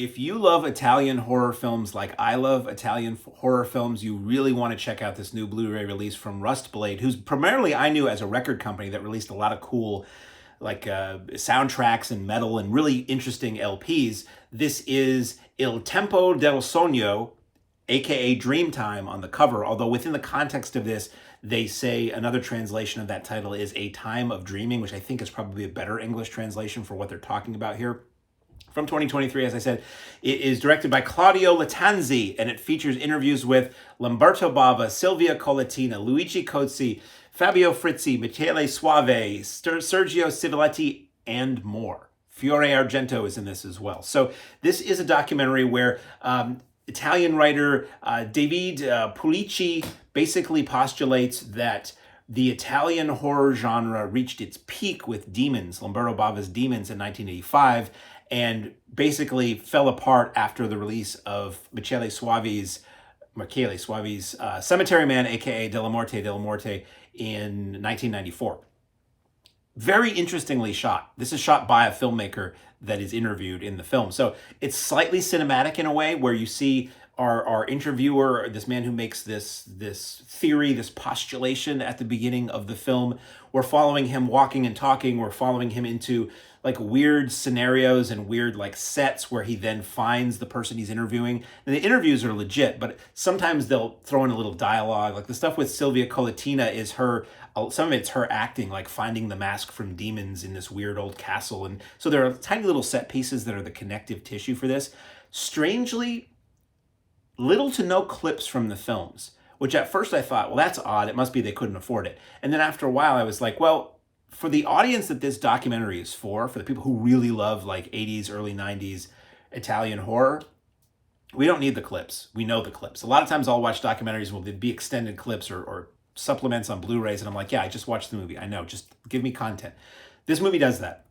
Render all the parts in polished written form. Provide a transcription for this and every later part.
if you love Italian horror films like I love Italian horror films, you really want to check out this new Blu-ray release from Rustblade, who's primarily I knew as a record company that released a lot of cool soundtracks and metal and really interesting LPs. This is Il Tempo del Sogno, aka Dreamtime, on the cover, although within the context of this, they say another translation of that title is A Time of Dreaming, which I think is probably a better English translation for what they're talking about here. From 2023, as I said, it is directed by Claudio Lattanzi, and it features interviews with Lamberto Bava, Silvia Collatina, Luigi Cozzi, Fabio Frizzi, Michele Soavi, Sergio Civiletti, and more. Fiore Argento is in this as well. So this is a documentary where Italian writer David Pulici basically postulates that the Italian horror genre reached its peak with Demons, Lamberto Bava's Demons, in 1985, and basically fell apart after the release of Michele Soavi's Cemetery Man, aka Della Morte, in 1994. Very interestingly shot. This is shot by a filmmaker that is interviewed in the film. So it's slightly cinematic in a way where you see our interviewer, this man who makes this theory, this postulation at the beginning of the film. We're following him walking and talking. We're following him into like weird scenarios and weird like sets where he then finds the person he's interviewing. And the interviews are legit, but sometimes they'll throw in a little dialogue. Like the stuff with Silvia Collatina is some of it's her acting, like finding the mask from Demons in this weird old castle. And so there are tiny little set pieces that are the connective tissue for this. Strangely, little to no clips from the films, which at first I thought, well, that's odd. It must be they couldn't afford it. And then after a while, I was like, well, for the audience that this documentary is for the people who really love like 80s, early 90s Italian horror, we don't need the clips. We know the clips. A lot of times I'll watch documentaries where there'd be extended clips or supplements on Blu-rays, and I'm like, yeah, I just watched the movie. I know, just give me content. This movie does that.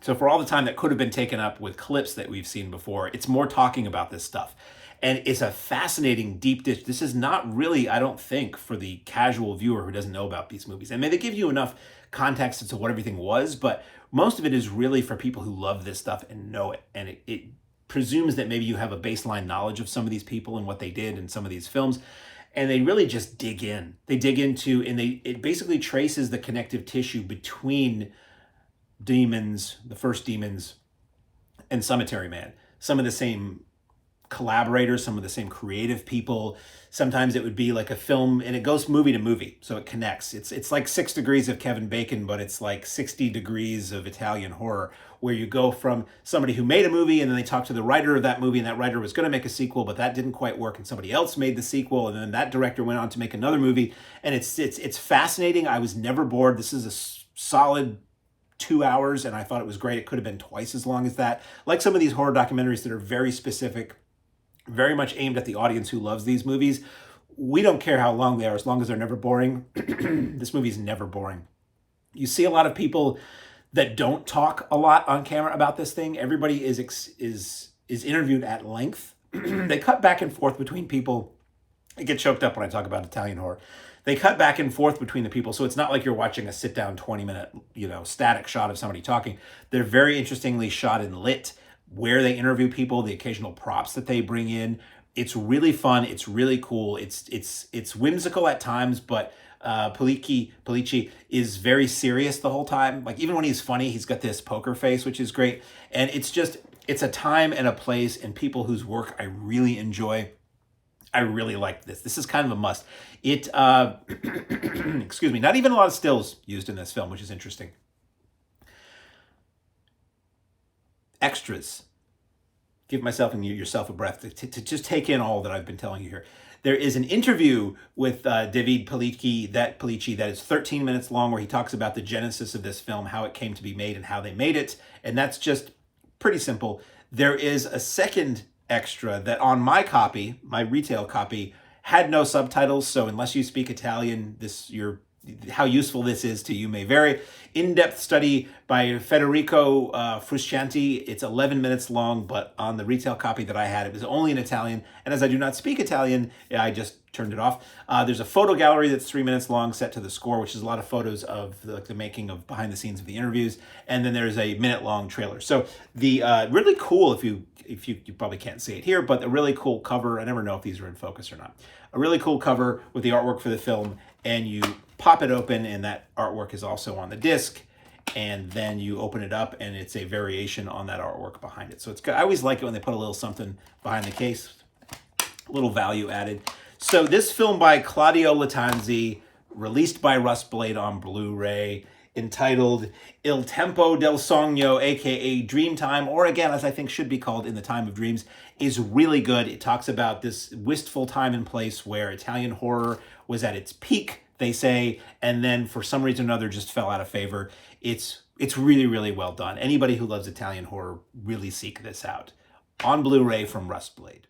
So for all the time that could have been taken up with clips that we've seen before, it's more talking about this stuff. And it's a fascinating deep dish. This is not really, I don't think, for the casual viewer who doesn't know about these movies. And they give you enough context as to what everything was, but most of it is really for people who love this stuff and know it. And it presumes that maybe you have a baseline knowledge of some of these people and what they did in some of these films. And they really just dig in. They dig into, and it basically traces the connective tissue between Demons, the first Demons, and Cemetery Man. Some of the same collaborators, some of the same creative people. Sometimes it would be like a film, and it goes movie to movie, so it connects. It's like 6 degrees of Kevin Bacon, but it's like 60 degrees of Italian horror, where you go from somebody who made a movie, and then they talk to the writer of that movie, and that writer was going to make a sequel, but that didn't quite work, and somebody else made the sequel, and then that director went on to make another movie, and it's fascinating. I was never bored. This is a solid 2 hours, and I thought it was great. It could have been twice as long as that. Like some of these horror documentaries that are very specific, very much aimed at the audience who loves these movies. We don't care how long they are, as long as they're never boring. This movie is never boring. You see a lot of people that don't talk a lot on camera about this thing. Everybody is interviewed at length. They cut back and forth between people. I get choked up when I talk about Italian horror. They cut back and forth between the people, so it's not like you're watching a sit-down 20-minute, static shot of somebody talking. They're very interestingly shot and lit, where they interview people, the occasional props that they bring in. It's really fun. It's really cool. It's whimsical at times, but Pulici is very serious the whole time. Like even when he's funny, he's got this poker face, which is great. And it's a time and a place and people whose work I really enjoy. I really like this. This is kind of a must. It, excuse me, not even a lot of stills used in this film, which is interesting. Extras. Give myself and yourself a breath to just take in all that I've been telling you here. There is an interview with David Pulici that is 13 minutes long, where he talks about the genesis of this film, how it came to be made and how they made it. And that's just pretty simple. There is a second extra that on my copy, my retail copy, had no subtitles. So unless you speak Italian, you're how useful this is to you may vary. In-depth study by Federico Frusciante. It's 11 minutes long, but on the retail copy that I had, it was only in Italian. And as I do not speak Italian, I just turned it off. There's a photo gallery that's 3 minutes long, set to the score, which is a lot of photos of the making of behind the scenes of the interviews. And then there's a minute-long trailer. So the really cool, if you probably can't see it here, but a really cool cover. I never know if these are in focus or not. A really cool cover with the artwork for the film, and you pop it open, and that artwork is also on the disc. And then you open it up, and it's a variation on that artwork behind it. So it's good. I always like it when they put a little something behind the case, a little value added. So this film by Claudio Lattanzi, released by Rustblade on Blu-ray, entitled Il Tempo del Sogno, aka Dreamtime, or again, as I think should be called In the Time of Dreams, is really good. It talks about this wistful time and place where Italian horror was at its peak, they say, and then for some reason or another just fell out of favor. It's really, really well done. Anybody who loves Italian horror, really seek this out. On Blu-ray from Rustblade.